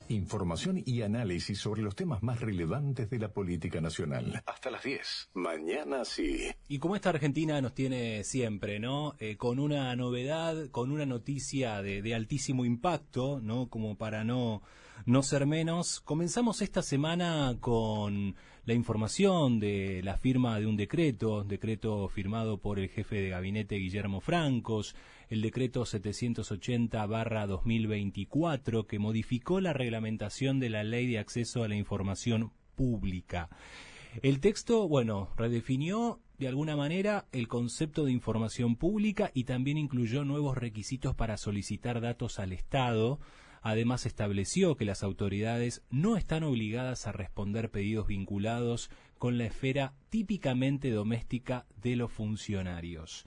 Información y análisis sobre los temas más relevantes de la política nacional. Hasta las 10. Mañana sí. Y como esta Argentina nos tiene siempre, ¿no? Con una novedad, con una noticia de altísimo impacto, ¿no? Como para no ser menos. Comenzamos esta semana con la información de la firma de un decreto firmado por el jefe de gabinete Guillermo Francos, el decreto 780/2024, que modificó la reglamentación de la Ley de Acceso a la Información Pública. El texto, redefinió de alguna manera el concepto de información pública y también incluyó nuevos requisitos para solicitar datos al Estado. Además, estableció que las autoridades no están obligadas a responder pedidos vinculados con la esfera típicamente doméstica de los funcionarios.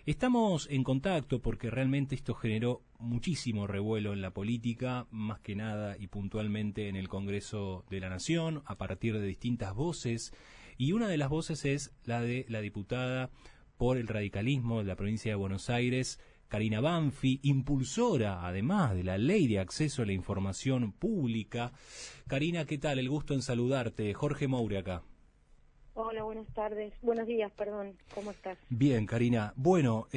Estamos en contacto porque realmente esto generó muchísimo revuelo en la política, más que nada y puntualmente en el Congreso de la Nación, a partir de distintas voces, y una de las voces es la de la diputada por el radicalismo de la provincia de Buenos Aires, Karina Banfi, impulsora además de la Ley de Acceso a la Información Pública. Karina, ¿qué tal? El gusto en saludarte. Jorge Moure acá. Hola, buenas tardes. Buenos días, perdón. ¿Cómo estás? Bien, Karina. Bueno,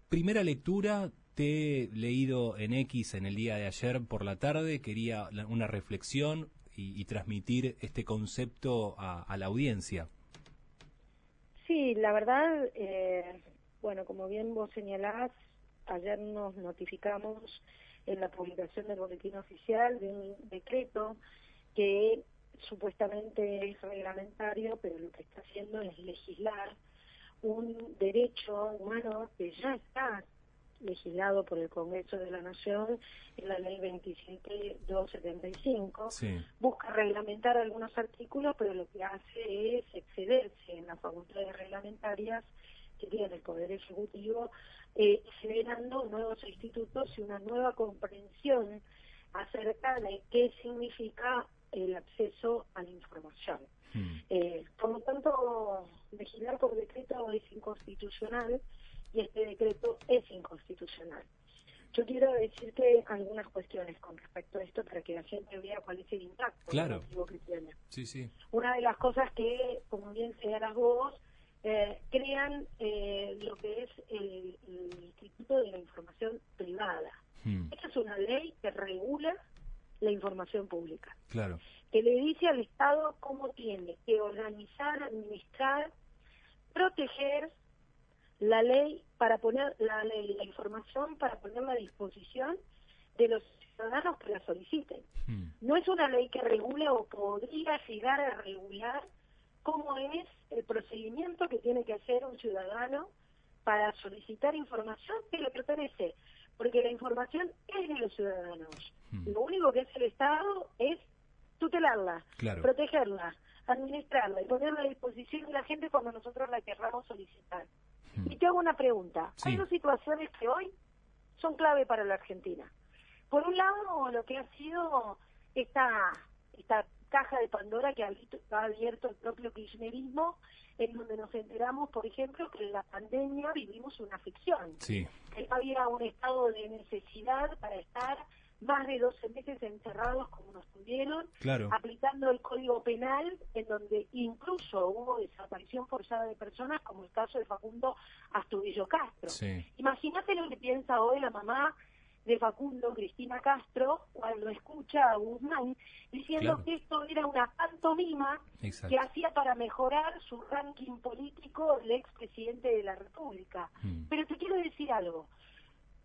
primera lectura, te he leído en X en el día de ayer por la tarde. Quería una reflexión y transmitir este concepto a la audiencia. Sí, la verdad, como bien vos señalás, ayer nos notificamos en la publicación del Boletín Oficial de un decreto que supuestamente es reglamentario, pero lo que está haciendo es legislar un derecho humano que ya está legislado por el Congreso de la Nación en la Ley 27.275. Sí. Busca reglamentar algunos artículos, pero lo que hace es excederse en las facultades reglamentarias que tiene el Poder Ejecutivo, generando nuevos institutos y una nueva comprensión acerca de qué significa el acceso a la información. Por lo tanto, legislar por decreto es inconstitucional y este decreto es inconstitucional. Yo quiero decirte algunas cuestiones con respecto a esto para que la gente vea cuál es el impacto negativo que tiene. Sí, sí. Una de las cosas que, como bien señalas vos, crean lo que es el Instituto de la Información Privada. Esta es una ley que regula la información pública. Claro. Que le dice al Estado cómo tiene que organizar, administrar, proteger la ley la información para ponerla a disposición de los ciudadanos que la soliciten. No es una ley que regule o podría llegar a regular cómo es el procedimiento que tiene que hacer un ciudadano para solicitar información que le pertenece, porque la información es de los ciudadanos. Lo único que hace el Estado es tutelarla, protegerla, administrarla y ponerla a disposición de la gente cuando nosotros la querramos solicitar. Y te hago una pregunta. Sí. Hay dos situaciones que hoy son clave para la Argentina. Por un lado, lo que ha sido esta caja de Pandora que ha abierto el propio kirchnerismo, en donde nos enteramos, por ejemplo, que en la pandemia vivimos una ficción. Sí. Que había un estado de necesidad para estar más de 12 meses encerrados como nos tuvieron, aplicando el Código Penal, en donde incluso hubo desaparición forzada de personas, como el caso de Facundo Astudillo Castro. Sí. Imagínate lo que piensa hoy la mamá de Facundo, Cristina Castro, cuando escucha a Guzmán diciendo que esto era una pantomima que hacía para mejorar su ranking político el expresidente de la República. Pero te quiero decir algo,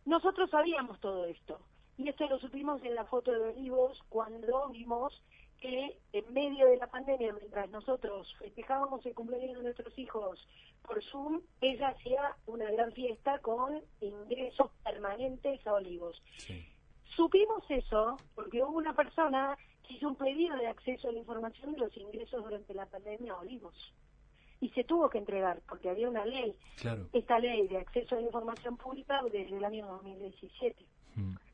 nosotros sabíamos todo esto, y esto lo supimos en la foto de Olivos cuando vimos que en medio de la pandemia, mientras nosotros festejábamos el cumpleaños de nuestros hijos por Zoom, ella hacía una gran fiesta con ingresos permanentes a Olivos. Sí. Supimos eso porque hubo una persona que hizo un pedido de acceso a la información de los ingresos durante la pandemia a Olivos. Y se tuvo que entregar porque había una ley, esta ley de acceso a la información pública desde el año 2017.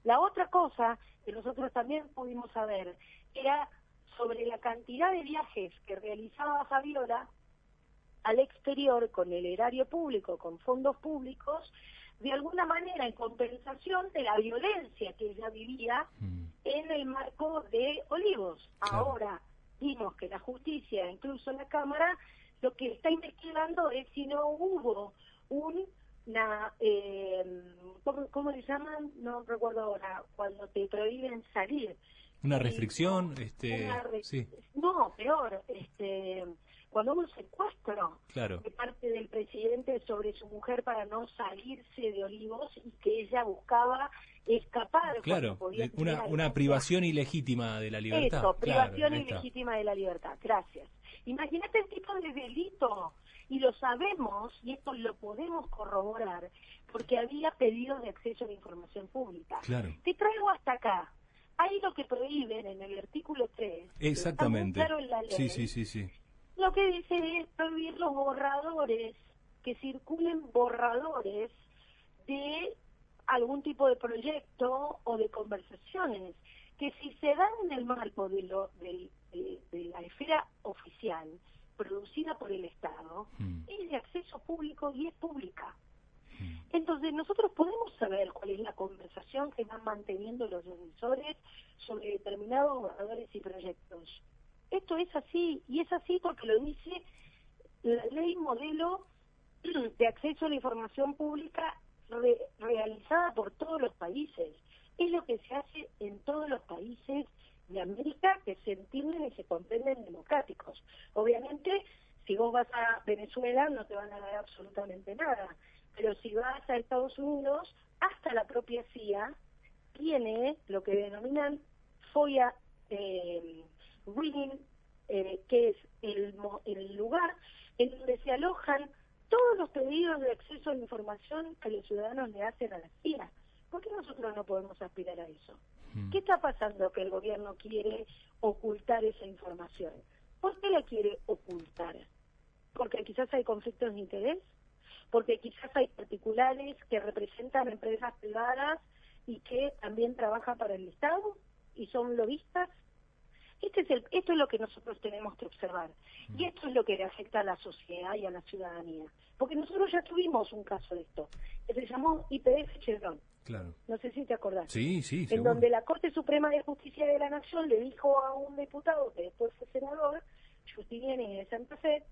La otra cosa que nosotros también pudimos saber era sobre la cantidad de viajes que realizaba Fabiola al exterior con el erario público, con fondos públicos, de alguna manera en compensación de la violencia que ella vivía en el marco de Olivos. Claro. Ahora vimos que la justicia, incluso la Cámara, lo que está investigando es si no hubo ¿cómo le llaman? No recuerdo ahora, cuando te prohíben salir. Una restricción, sí. No, peor, cuando hubo un secuestro Claro. de parte del presidente sobre su mujer para no salirse de Olivos y que ella buscaba escapar. Claro, podía una privación ilegítima de la libertad. Eso, privación claro, ilegítima de la libertad. Gracias. Imagínate el tipo de delito, y lo sabemos, y esto lo podemos corroborar, porque había pedidos de acceso a la información pública. Claro. Te traigo hasta acá. Ahí lo que prohíben en el artículo 3, Exactamente. está muy claro en la ley, Sí. lo que dice es prohibir los borradores, que circulen borradores de algún tipo de proyecto o de conversaciones, que si se dan en el marco de la esfera oficial, producida por el Estado, es de acceso público y es pública. Entonces nosotros podemos saber cuál es la conversación que van manteniendo los defensores sobre determinados borradores y proyectos. Esto es así, y es así porque lo dice la ley modelo de acceso a la información pública realizada por todos los países. Es lo que se hace en todos los países de América que se entienden y se comprenden democráticos. Obviamente, si vos vas a Venezuela no te van a dar absolutamente nada, pero si vas a Estados Unidos, hasta la propia CIA tiene lo que denominan FOIA Reading, que es el lugar en donde se alojan todos los pedidos de acceso a la información que los ciudadanos le hacen a la CIA. ¿Por qué nosotros no podemos aspirar a eso? ¿Qué está pasando que el gobierno quiere ocultar esa información? ¿Por qué la quiere ocultar? ¿Porque quizás hay conflictos de interés? ¿Porque quizás hay particulares que representan empresas privadas y que también trabajan para el Estado y son lobistas? Esto es lo que nosotros tenemos que observar, y esto es lo que le afecta a la sociedad y a la ciudadanía, porque nosotros ya tuvimos un caso de esto, que se llamó YPF Chevron. Claro. No sé si te acordás. Sí, en seguro. donde la Corte Suprema de Justicia de la Nación le dijo a un diputado que después fue senador, Justiniani de Santa Fe,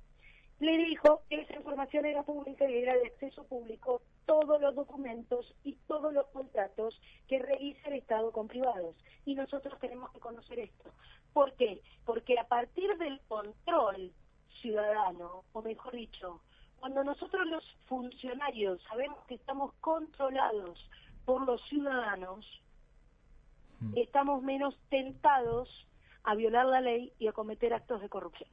le dijo que esa información era pública y era de acceso público todos los documentos y todos los contratos que realiza el Estado con privados. Y nosotros tenemos que conocer esto. ¿Por qué? Porque a partir del control ciudadano, o mejor dicho, cuando nosotros los funcionarios sabemos que estamos controlados por los ciudadanos, estamos menos tentados a violar la ley y a cometer actos de corrupción.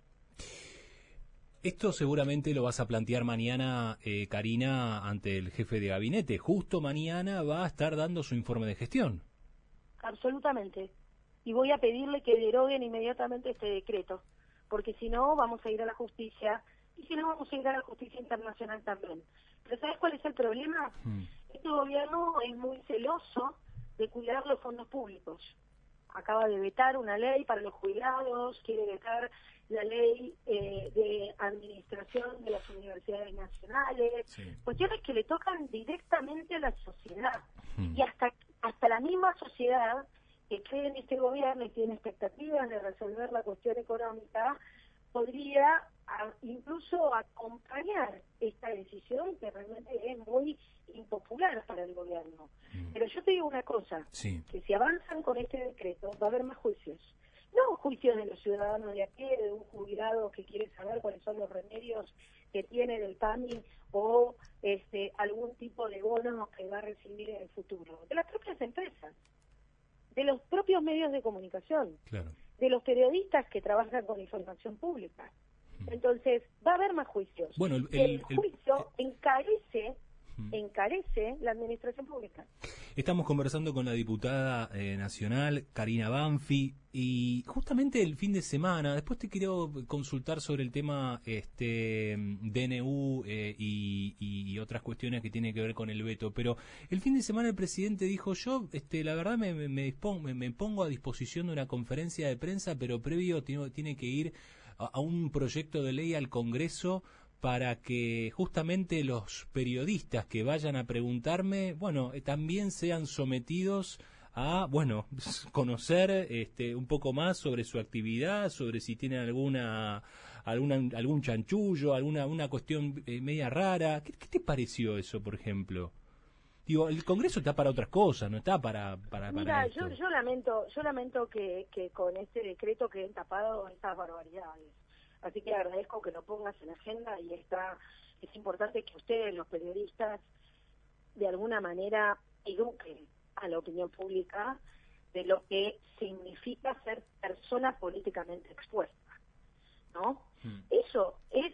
Esto seguramente lo vas a plantear mañana, Karina, ante el jefe de gabinete. Justo mañana va a estar dando su informe de gestión. Absolutamente. Y voy a pedirle que deroguen inmediatamente este decreto, porque si no vamos a ir a la justicia, y si no vamos a ir a la justicia internacional también. Pero ¿sabes cuál es el problema? Este gobierno es muy celoso de cuidar los fondos públicos. Acaba de vetar una ley para los jubilados, quiere vetar la ley de administración de las universidades nacionales, cuestiones que le tocan directamente a la sociedad. Y hasta la misma sociedad que cree en este gobierno y tiene expectativas de resolver la cuestión económica, podría incluso acompañar esta decisión que realmente es muy impopular para el gobierno. Pero yo te digo una cosa, que si avanzan con este decreto va a haber más juicios. No juicios de los ciudadanos de aquí, de un jubilado que quiere saber cuáles son los remedios que tiene del PAMI o algún tipo de bono que va a recibir en el futuro. De las propias empresas, de los propios medios de comunicación, de los periodistas que trabajan con información pública. Entonces, va a haber más juicios. Bueno, el juicio encarece la administración pública. Estamos conversando con la diputada nacional, Karina Banfi, y justamente el fin de semana, después te quiero consultar sobre el tema DNU y otras cuestiones que tienen que ver con el veto, pero el fin de semana el presidente dijo, yo la verdad me pongo a disposición de una conferencia de prensa, pero previo tiene que ir a un proyecto de ley al Congreso para que justamente los periodistas que vayan a preguntarme, también sean sometidos a, bueno, conocer un poco más sobre su actividad, sobre si tiene algún chanchullo, una cuestión media rara. ¿Qué te pareció eso, por ejemplo? Digo, el Congreso está para otras cosas, no está para Mira, esto. yo lamento que con este decreto queden tapados estas barbaridades. Así que agradezco que lo pongas en agenda y es importante que ustedes, los periodistas, de alguna manera eduquen a la opinión pública de lo que significa ser persona políticamente expuesta, ¿no? Eso es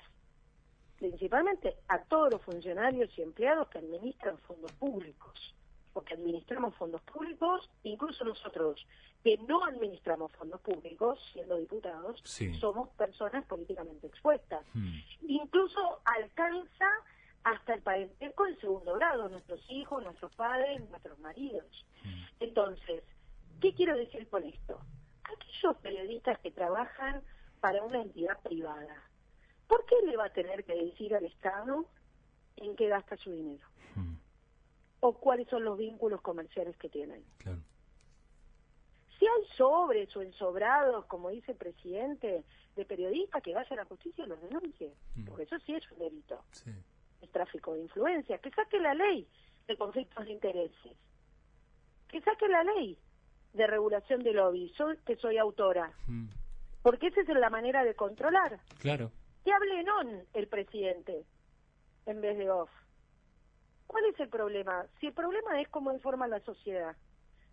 principalmente a todos los funcionarios y empleados que administran fondos públicos, porque administramos fondos públicos, incluso nosotros que no administramos fondos públicos, siendo diputados, somos personas políticamente expuestas. Incluso alcanza hasta el parentesco en segundo grado, nuestros hijos, nuestros padres, nuestros maridos. Entonces, ¿qué quiero decir con esto? Aquellos periodistas que trabajan para una entidad privada, ¿por qué le va a tener que decir al Estado en qué gasta su dinero? ¿O cuáles son los vínculos comerciales que tienen? Claro. Si hay sobres o ensobrados, como dice el presidente, de periodistas, que vaya a la justicia y los denuncie, porque eso sí es un delito. Sí. Es tráfico de influencia. Que saque la ley de conflictos de intereses. Que saque la ley de regulación de lobby. Que soy autora. Porque esa es la manera de controlar. Claro. Que hable en on el presidente en vez de off. ¿Cuál es el problema? Si el problema es cómo informa la sociedad,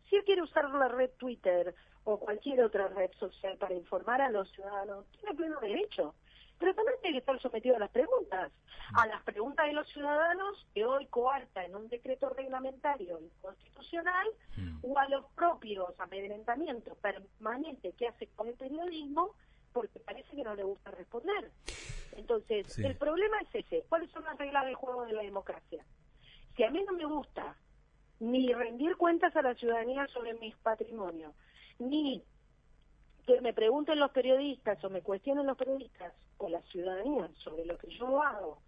si él quiere usar la red Twitter o cualquier otra red social para informar a los ciudadanos, tiene pleno derecho. Pero también tiene que estar sometido a las preguntas de los ciudadanos, que hoy coarta en un decreto reglamentario inconstitucional, o a los propios amedrentamientos permanentes que hace con el periodismo, porque parece que no le gusta responder. Entonces, el problema es ese. ¿Cuáles son las reglas del juego de la democracia? Si a mí no me gusta ni rendir cuentas a la ciudadanía sobre mis patrimonios, ni que me pregunten los periodistas o me cuestionen los periodistas o la ciudadanía sobre lo que yo hago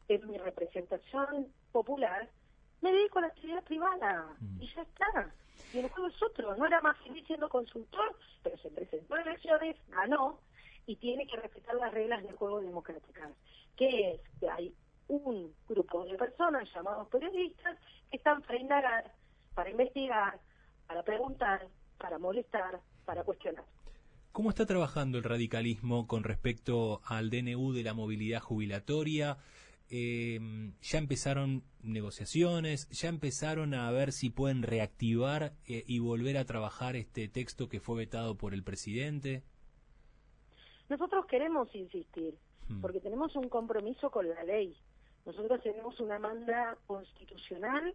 en mi representación popular, me dedico a la actividad privada y ya está. Y el juego es otro. No era más feliz siendo consultor, pero se presentó en elecciones, ganó, y tiene que respetar las reglas del juego democráticas, que es que hay un grupo de personas llamados periodistas que están para indagar, para investigar, para preguntar, para molestar, para cuestionar. ¿Cómo está trabajando el radicalismo con respecto al DNU de la movilidad jubilatoria? ¿Ya empezaron negociaciones? ¿Ya empezaron a ver si pueden reactivar y volver a trabajar este texto que fue vetado por el presidente? Nosotros queremos insistir, porque tenemos un compromiso con la ley. Nosotros tenemos una manda constitucional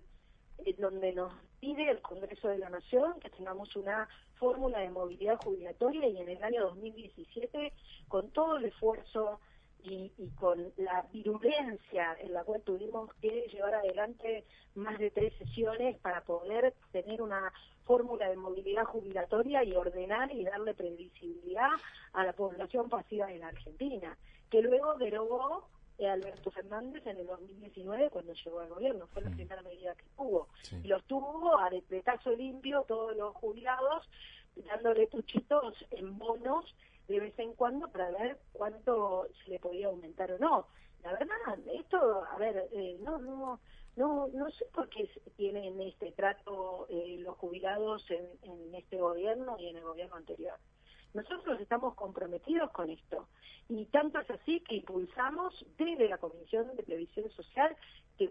donde nos pide el Congreso de la Nación que tengamos una fórmula de movilidad jubilatoria, y en el año 2017, con todo el esfuerzo y con la virulencia en la cual tuvimos que llevar adelante más de 3 sesiones para poder tener una fórmula de movilidad jubilatoria y ordenar y darle previsibilidad a la población pasiva en la Argentina, que luego derogó Alberto Fernández en el 2019 cuando llegó al gobierno. Fue la primera medida que tuvo. Y los tuvo a decretazo limpio todos los jubilados, dándole puchitos en bonos de vez en cuando para ver cuánto se le podía aumentar o no. La verdad, esto, a ver, no sé por qué tienen este trato los jubilados en este gobierno y en el gobierno anterior. Nosotros estamos comprometidos con esto, y tanto es así que impulsamos desde la Comisión de Previsión Social,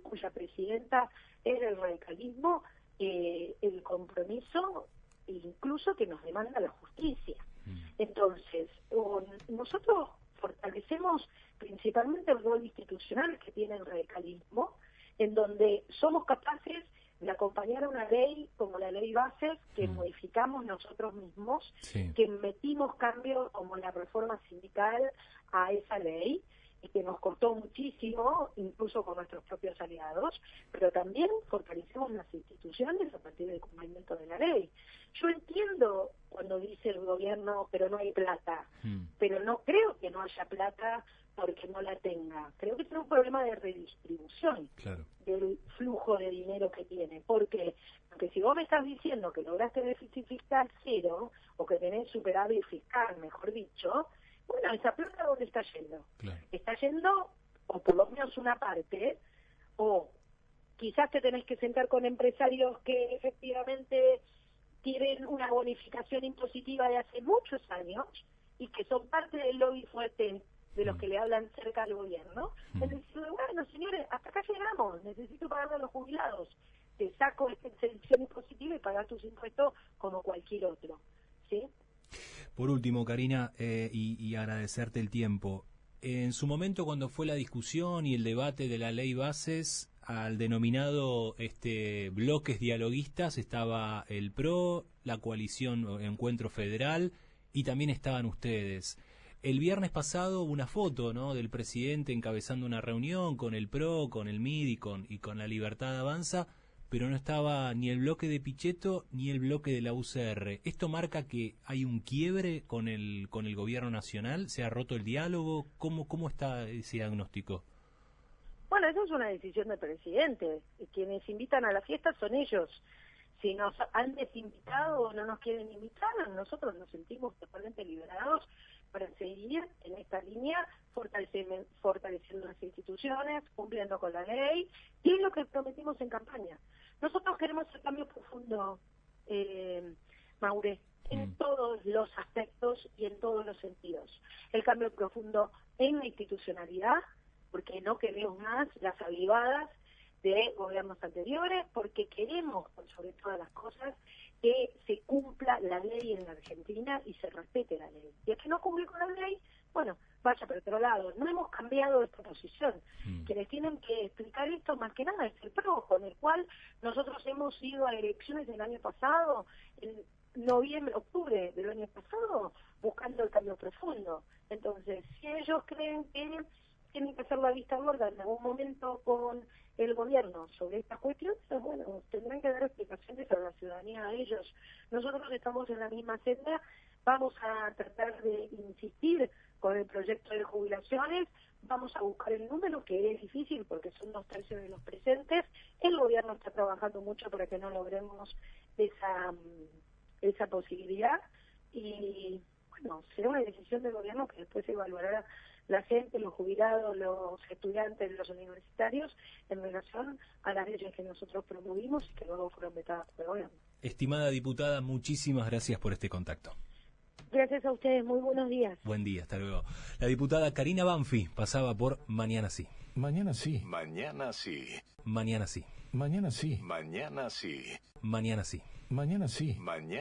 cuya presidenta es del radicalismo, el compromiso incluso que nos demanda la justicia. Entonces, nosotros fortalecemos principalmente el rol institucional que tiene el radicalismo, en donde somos capaces de acompañar a una ley como la ley Bases, que modificamos nosotros mismos, que metimos cambios como la reforma sindical a esa ley, y que nos costó muchísimo, incluso con nuestros propios aliados, pero también fortalecemos las instituciones a partir del cumplimiento de la ley. Yo entiendo cuando dice el gobierno, pero no hay plata, pero no creo que no haya plata porque no la tenga. Creo que tiene un problema de redistribución del flujo de dinero que tiene. ¿Por qué? Porque si vos me estás diciendo que lograste déficit fiscal cero, o que tenés superávit fiscal, mejor dicho, bueno, esa plata ¿dónde está yendo? Está yendo, o por lo menos una parte, o quizás te tenés que sentar con empresarios que efectivamente tienen una bonificación impositiva de hace muchos años y que son parte del lobby fuerte de los que le hablan cerca al gobierno. Entonces, bueno, señores, hasta acá llegamos, necesito pagarle a los jubilados. Te saco esta exención impositiva y pagar tus impuestos como cualquier otro. ¿Sí? Por último, Karina, y agradecerte el tiempo. En su momento, cuando fue la discusión y el debate de la ley bases, al denominado bloques dialoguistas estaba el PRO, la coalición Encuentro Federal y también estaban ustedes. El viernes pasado hubo una foto, ¿no?, del presidente encabezando una reunión con el PRO, con el MID y con la Libertad Avanza, pero no estaba ni el bloque de Pichetto ni el bloque de la UCR. ¿Esto marca que hay un quiebre con el gobierno nacional? ¿Se ha roto el diálogo? ¿Cómo está ese diagnóstico? Bueno, eso es una decisión del presidente. Quienes invitan a la fiesta son ellos. Si nos han desinvitado o no nos quieren invitar, nosotros nos sentimos totalmente liberados para seguir en esta línea, fortaleciendo las instituciones, cumpliendo con la ley, y es lo que prometimos en campaña. Nosotros queremos el cambio profundo, Maure, en todos los aspectos y en todos los sentidos. El cambio profundo en la institucionalidad, porque no queremos más las avivadas de gobiernos anteriores, porque queremos, por sobre todas las cosas, que se cumpla la ley en la Argentina y se respete la ley. Y el que no cumple con la ley, bueno, vaya por otro lado. No hemos cambiado esta posición. Quienes tienen que explicar esto más que nada es el PRO, con el cual nosotros hemos ido a elecciones del año pasado, en octubre del año pasado, buscando el cambio profundo. Entonces, si ellos creen que tienen que hacer la vista gorda en algún momento con el gobierno sobre estas cuestiones, bueno, tendrán que dar explicaciones a la ciudadanía, a ellos. Nosotros estamos en la misma senda, vamos a tratar de insistir con el proyecto de jubilaciones, vamos a buscar el número, que es difícil porque son 2/3 de los presentes. El gobierno está trabajando mucho para que no logremos esa posibilidad, y bueno, será una decisión del gobierno que después se evaluará la gente, los jubilados, los estudiantes, los universitarios, en relación a las leyes que nosotros promovimos y que luego fueron vetadas por el gobierno. Estimada diputada, muchísimas gracias por este contacto. Gracias a ustedes, muy buenos días. Buen día, hasta luego. La diputada Karina Banfi pasaba por Mañana Sí. Mañana sí. Mañana sí. Mañana Sí. Mañana sí. Mañana sí. Mañana Sí. Mañana sí. Mañana.